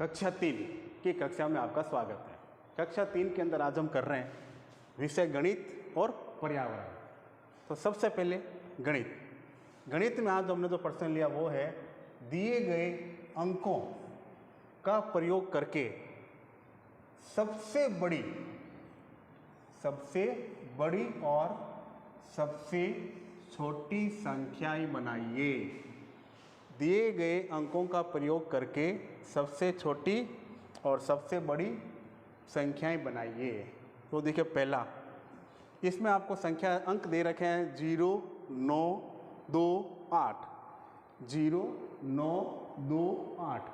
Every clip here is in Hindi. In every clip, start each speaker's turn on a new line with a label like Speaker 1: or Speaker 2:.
Speaker 1: कक्षा 3 की कक्षा में आपका स्वागत है। कक्षा 3 के अंदर आज हम कर रहे हैं विषय गणित और पर्यावरण। तो सबसे पहले गणित में आज हमने जो प्रश्न लिया वो है दिए गए अंकों का प्रयोग करके सबसे बड़ी और सबसे छोटी संख्याएं बनाइए। दिए गए अंकों का प्रयोग करके सबसे छोटी और सबसे बड़ी संख्याएं बनाइए। तो देखिए पहला, इसमें आपको संख्या अंक दे रखे हैं 0, 9, 2, 8। 0, 9, 2, 8।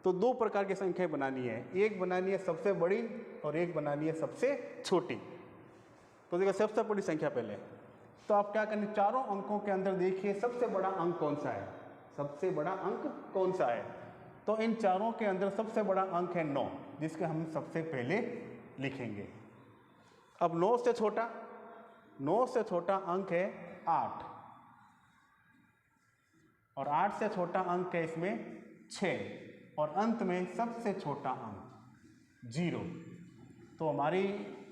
Speaker 1: तो दो प्रकार की संख्याएं बनानी है, एक बनानी है सबसे बड़ी और एक बनानी है सबसे छोटी। तो देखिए सबसे बड़ी संख्या पहले, तो आप क्या करने, चारों अंकों के अंदर देखिए सबसे बड़ा अंक कौन सा है, सबसे बड़ा अंक कौन सा है। तो इन चारों के अंदर सबसे बड़ा अंक है 9, जिसके हम सबसे पहले लिखेंगे। अब 9 से छोटा अंक है 8 और 8 से छोटा अंक है इसमें 6 और अंत में सबसे छोटा अंक 0। तो हमारी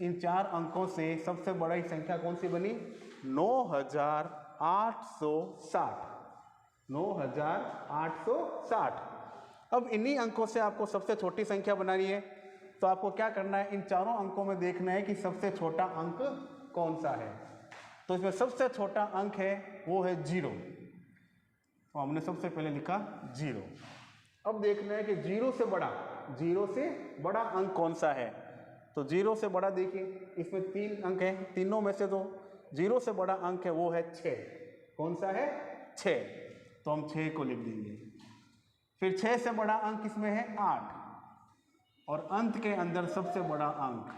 Speaker 1: इन चार अंकों से सबसे बड़ी संख्या कौन सी बनी, 9860। 9860। अब इन्हीं अंकों से आपको सबसे छोटी संख्या बनानी है। तो आपको क्या करना है, इन चारों अंकों में देखना है कि सबसे छोटा अंक कौन सा है। तो इसमें सबसे छोटा अंक है वो है 0। तो हमने सबसे पहले लिखा 0। अब देखना है कि 0 से बड़ा अंक कौन सा है। तो 0 से बड़ा देखिए, इसमें 3 अंक हैं, तीनों में से तो 0 से बड़ा अंक है वो है 6। कौन सा है, 6। तो हम 6 को लिख देंगे। फिर 6 से बड़ा अंक इसमें है 8 और अंत के अंदर सबसे बड़ा अंक,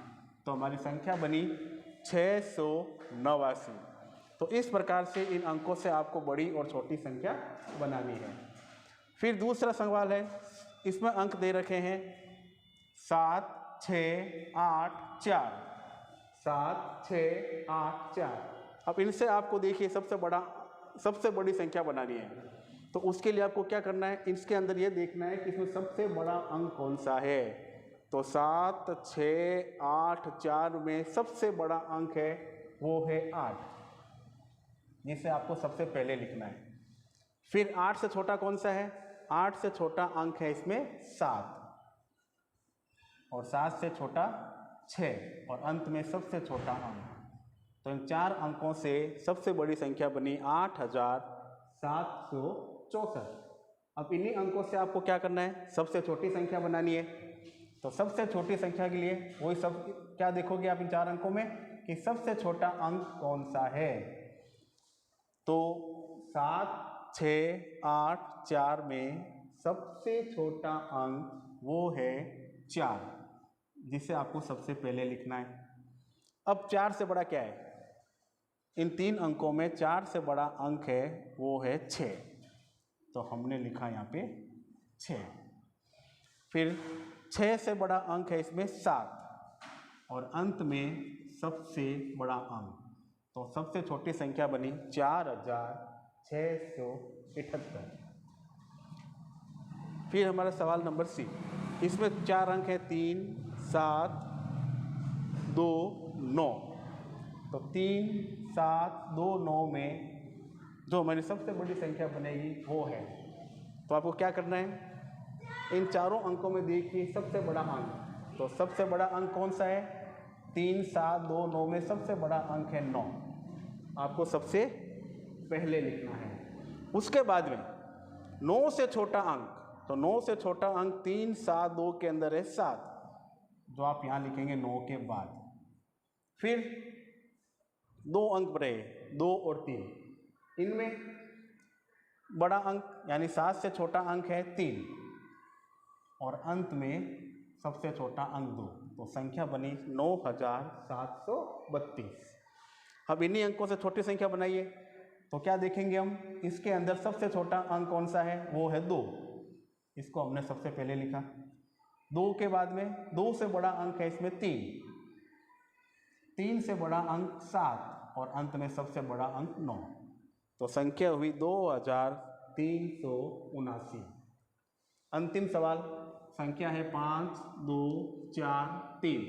Speaker 1: तो हमारी संख्या बनी 689। तो इस प्रकार से इन अंकों से आपको बड़ी और छोटी संख्या बनानी है। फिर दूसरा सवाल है, इसमें अंक दे रखे हैं 7, 6, 8, 4। 7, 6, 8, 4। अब इनसे आपको देखिए सबसे बड़ी संख्या बनानी है। तो उसके लिए आपको क्या करना है, इसके अंदर ये देखना है कि इसमें सबसे बड़ा अंक कौन सा है। तो 7, 6, 8, 4 में सबसे बड़ा अंक है वो है 8, जिसे आपको सबसे पहले लिखना है। फिर 8 से छोटा कौन सा है, 8 से छोटा अंक है इसमें 7 और 7 से छोटा 6 और अंत में सबसे छोटा अंक। तो इन चार अंकों से सबसे बड़ी संख्या बनी 8764। अब इन्हीं अंकों से आपको क्या करना है, सबसे छोटी संख्या बनानी है। तो सबसे छोटी संख्या के लिए वही सब क्या देखोगे आप इन चार अंकों में कि सबसे छोटा अंक कौन सा है। तो 7, 6, 8, 4 में सबसे छोटा अंक वो है 4, जिसे आपको सबसे पहले लिखना है। अब 4 से बड़ा क्या है, इन तीन अंकों में 4 से बड़ा अंक है वो है 6। तो हमने लिखा यहाँ पे 6। फिर 6 से बड़ा अंक है इसमें 7 और अंत में सबसे बड़ा अंक, तो सबसे छोटी संख्या बनी 4678। फिर हमारा सवाल नंबर सी, इसमें 4 अंक है 3, 7, 2, 9। तो 3, 7, 2, 9 में जो हमारी सबसे बड़ी संख्या बनेगी वो है। तो आपको क्या करना है, इन चारों अंकों में देखिए सबसे बड़ा अंक, तो सबसे बड़ा अंक कौन सा है, 3, 7, 2, 9 में सबसे बड़ा अंक है 9, आपको सबसे पहले लिखना है। उसके बाद में 9 से छोटा अंक, तो 9 से छोटा अंक 3, 7, 2 के अंदर है 7, जो आप यहाँ लिखेंगे 9 के बाद। फिर 2 अंक रहे 2 और 3, इनमें बड़ा अंक यानी 7 से छोटा अंक है 3 और अंत में सबसे छोटा अंक 2, तो संख्या बनी 9732। अब इन्हीं अंकों से छोटी संख्या बनाइए। तो क्या देखेंगे हम, इसके अंदर सबसे छोटा अंक कौन सा है वो है 2, इसको हमने सबसे पहले लिखा। 2 के बाद में 2 से बड़ा अंक है इसमें 3, 3 से बड़ा अंक 7 और अंत में सबसे बड़ा अंक 9, तो संख्या हुई 2379। अंतिम सवाल संख्या है 5, 2, 4, 3।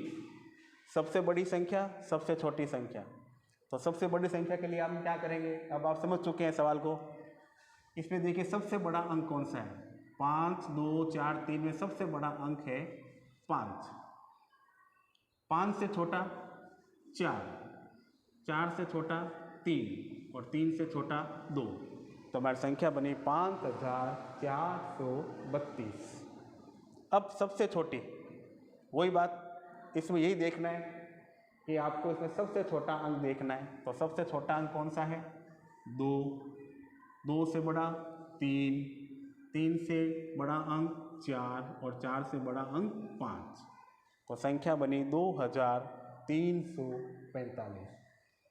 Speaker 1: सबसे बड़ी संख्या, सबसे छोटी संख्या। तो सबसे बड़ी संख्या के लिए हम क्या करेंगे, अब आप समझ चुके हैं सवाल को। इसमें देखिए सबसे बड़ा अंक कौन सा है, 5, 2, 4, 3 में सबसे बड़ा अंक है 5। 5 से छोटा 4, 4 से छोटा 3 और 3 से छोटा 2। तो हमारी संख्या बनी 5432। अब सबसे छोटी, वही बात, इसमें यही देखना है कि आपको इसमें सबसे छोटा अंक देखना है। तो सबसे छोटा अंक कौन सा है, 2, 2 से बड़ा 3, 3 से बड़ा अंक 4 और 4 से बड़ा अंक 5। तो संख्या बनी 2345।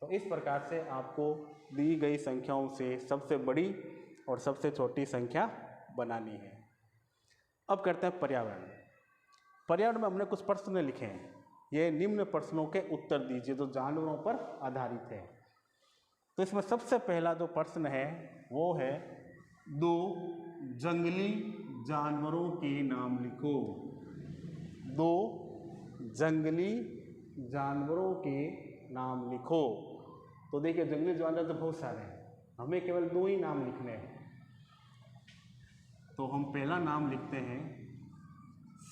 Speaker 1: तो इस प्रकार से आपको दी गई संख्याओं से सबसे बड़ी और सबसे छोटी संख्या बनानी है। अब करते हैं पर्यावरण। पर्यावरण में हमने कुछ प्रश्न लिखे हैं, ये निम्न प्रश्नों के उत्तर दीजिए जो जानवरों पर आधारित है। तो इसमें सबसे पहला जो प्रश्न है वो है 2 जंगली जानवरों के नाम लिखो। 2 जंगली जानवरों के नाम लिखो। तो देखिए जंगली जानवर तो बहुत सारे हैं, हमें केवल 2 ही नाम लिखने हैं। तो हम पहला नाम लिखते हैं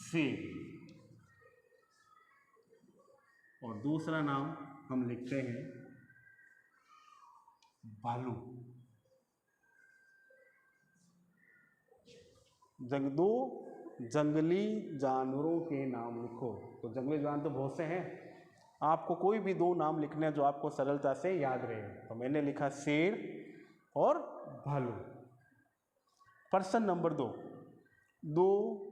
Speaker 1: शेर और दूसरा नाम हम लिखते हैं भालू। 2 जंगली जानवरों के नाम लिखो। तो जंगली जानवर तो बहुत से हैं, आपको कोई भी 2 नाम लिखने हैं जो आपको सरलता से याद रहे। तो मैंने लिखा शेर और भालू। प्रश्न नंबर 2, 2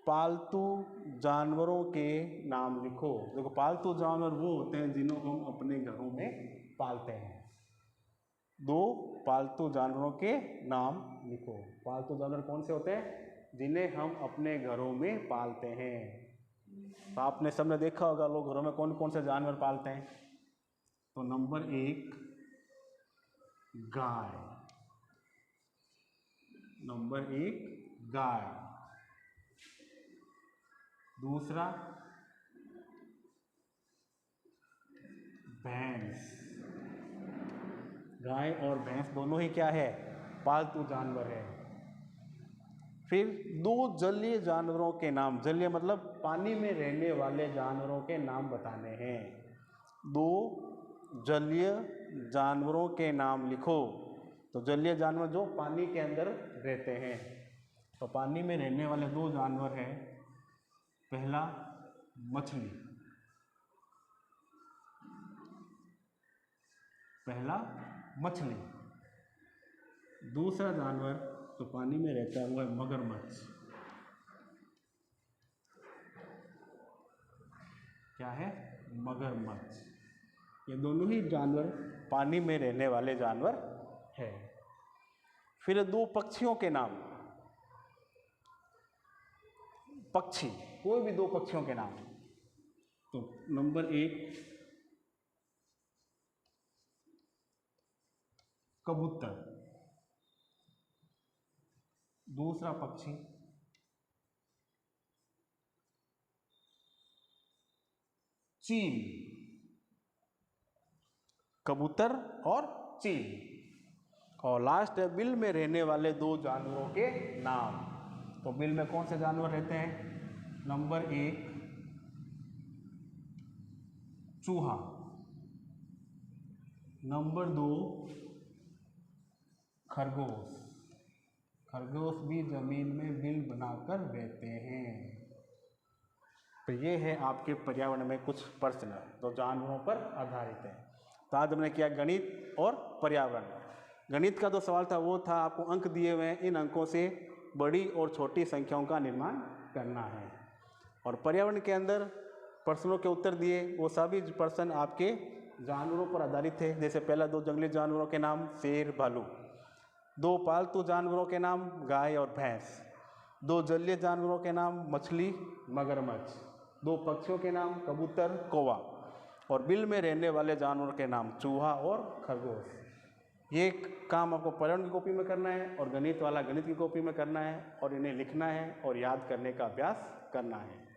Speaker 1: पालतू जानवरों के नाम लिखो। देखो पालतू जानवर वो होते हैं जिन्हें हम अपने घरों में पालते हैं। 2 पालतू जानवरों के नाम लिखो। पालतू जानवर कौन से होते हैं, जिन्हें हम अपने घरों में पालते हैं। तो आपने सबने देखा होगा लोग घरों में कौन कौन से जानवर पालते हैं। तो नंबर 1 गाय, नंबर 1 गाय। दूसरा भैंस। गाय और भैंस दोनों ही क्या है, पालतू जानवर है। फिर 2 जलीय जानवरों के नाम, जलीय मतलब पानी में रहने वाले जानवरों के नाम बताने हैं। 2 जलीय जानवरों के नाम लिखो। तो जलीय जानवर जो पानी के अंदर रहते हैं। तो पानी में रहने वाले 2 जानवर हैं, पहला मछली, पहला मछली। दूसरा जानवर तो पानी में रहता है वो है मगरमच्छ। क्या है, मगरमच्छ। ये दोनों ही जानवर पानी में रहने वाले जानवर हैं। फिर 2 पक्षियों के नाम, पक्षी, कोई भी 2 पक्षियों के नाम। तो नंबर 1 कबूतर, दूसरा पक्षी चील, कबूतर और चील। और लास्ट है बिल में रहने वाले 2 जानवरों के नाम। तो बिल में कौन से जानवर रहते हैं, नंबर 1 चूहा, नंबर 2 खरगोश। खरगोश भी जमीन में बिल बनाकर रहते हैं। तो ये है आपके पर्यावरण में कुछ प्रश्न जो जानवरों पर आधारित है। तो आज हमने किया गणित और पर्यावरण। गणित का जो सवाल था वो था आपको अंक दिए हुए हैं, इन अंकों से बड़ी और छोटी संख्याओं का निर्माण करना है। और पर्यावरण के अंदर प्रश्नों के उत्तर दिए, वो सभी प्रश्न आपके जानवरों पर आधारित थे। जैसे पहला 2 जंगली जानवरों के नाम शेर भालू, 2 पालतू जानवरों के नाम गाय और भैंस, 2 जलीय जानवरों के नाम मछली मगरमच्छ, 2 पक्षियों के नाम कबूतर कौवा और बिल में रहने वाले जानवरों के नाम चूहा और खरगोश। ये काम आपको पर्यावरण की कॉपी में करना है और गणित वाला गणित की कॉपी में करना है और इन्हें लिखना है और याद करने का अभ्यास करना है।